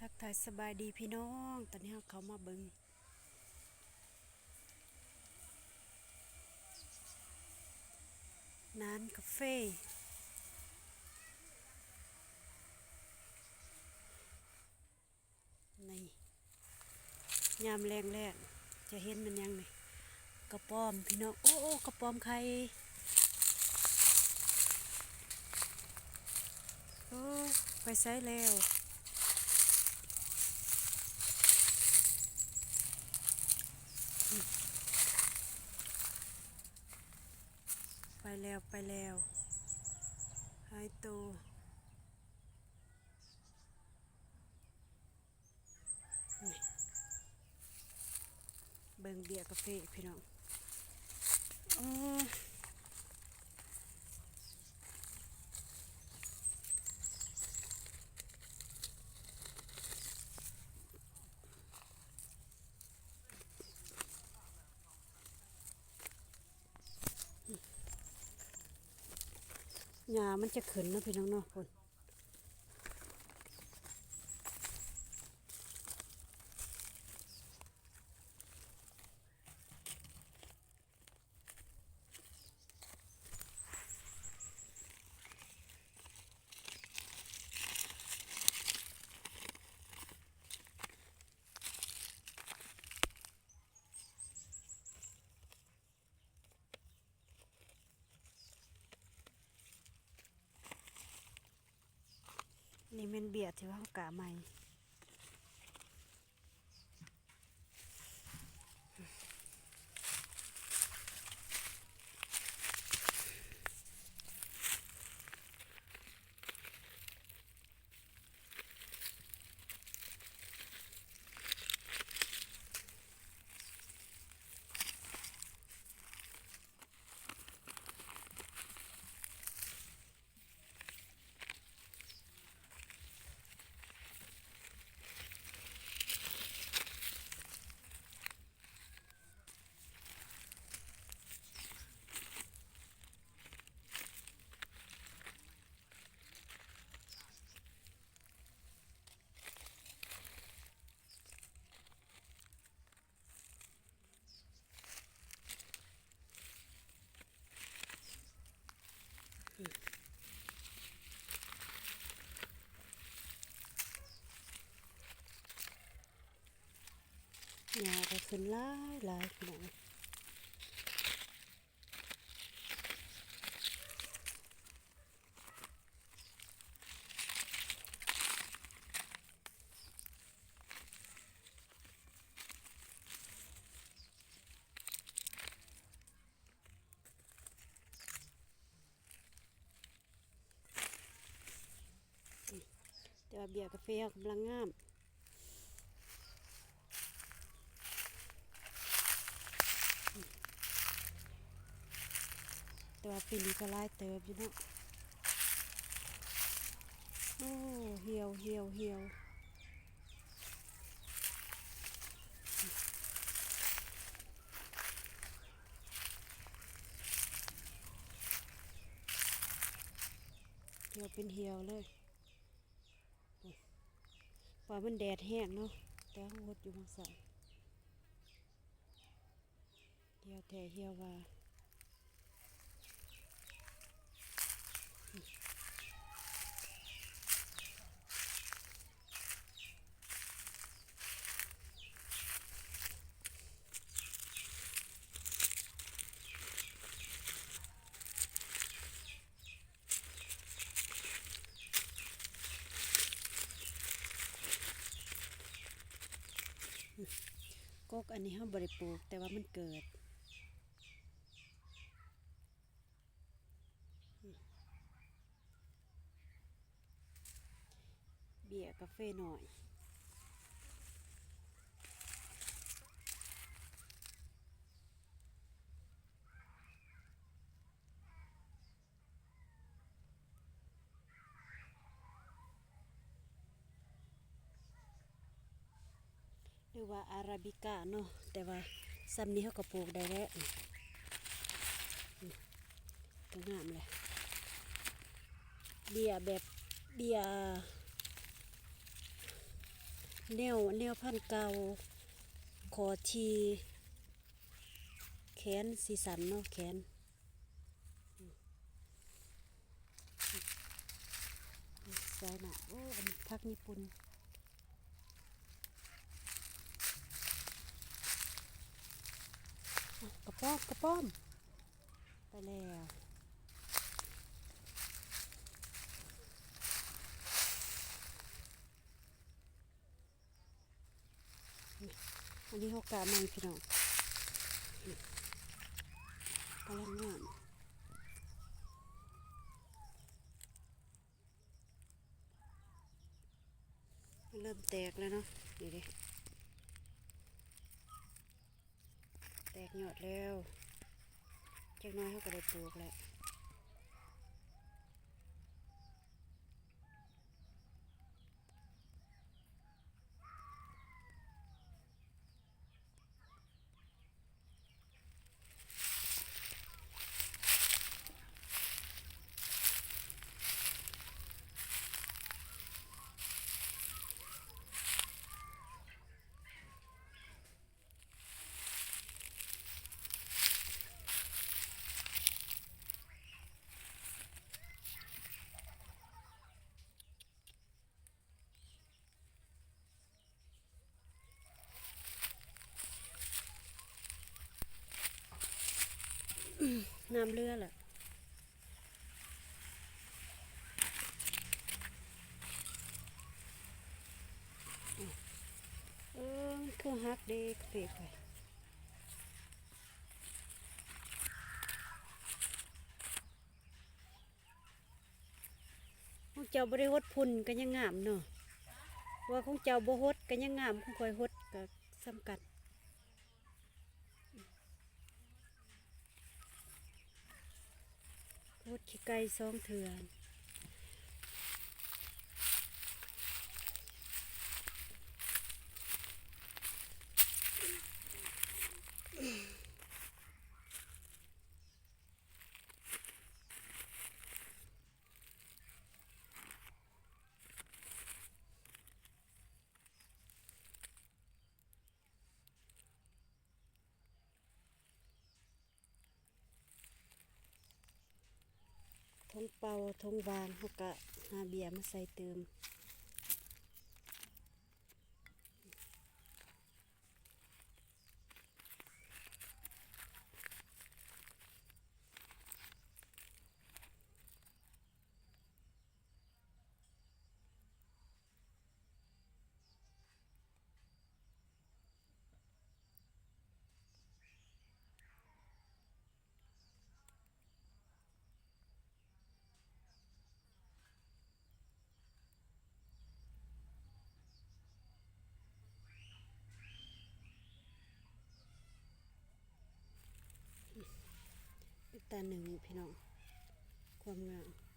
กทายสบายดีพี่น้องตอนนี้เขามาเบิงน้านกาแฟนี่ยามแรงแรกจะเห็นมันยังไงกระป๋อมพี่น้องโอ้กระป๋อมไข่โอ้ไปใส่แล้วไปแล้วหายตัวนี่เบิงเบียร์กาแฟพี่น้องโอ้หญ้ามันจะขึ้นนะพี่น้องเนาะคนนี่เป็นเบียร์ที่ว่าเขากะใหม่หญ้าก็ขึ้นหลายพี่น้องแต่ว่าเบียร์กาแฟกำลังงามแต่ว่าปีนี้ก็หลายเติบอยู่เนาะโอ้เหี่ยวเหี่ยวเป็นเหี่ยวเลยปล่อยมันแดดแห้งเนาะแต่เขาหดอยู่บางสายเหี่ยวแท้เหี่ยวว่ากกอันนี้เขาบริปลูกแต่ว่ามันเกิดเบียร์กาแฟหน่อยหรือว่าอาราบิก้าเนาะแต่ว่าซ้ำนี้เขาก็ปลูกได้แล้วก็งามเลยเบียร์แบบเบียร์ แนวพันธุ์เก่าขอทีแขนสีสันเนาะแขนใส่หน่ะโอ้อันนี้พักญี่ปุ่นกระป้อมไปแล้วอันนี้เขากะมันพี่น้องกำลังงามมันเริ่มแตกแล้วเนาะนี่ดิแตกยอดแล้วจักหน้อยเขาก็ได้ปลูกแล้วน้ำเรือแหละมันคือฮักเด็กเปีกไปของเจ้าบริหดพุ่นก็ยังงามเนาะว่าของเจ้าบ่หดก็ยังงามของข่อยหดก็สำคัญหดขี้ไก่สองเถื่อนทงเป่าทงวานเขาก็หาเบียร์มาใส่เติมตาหนึ่งพี่น้องความงาม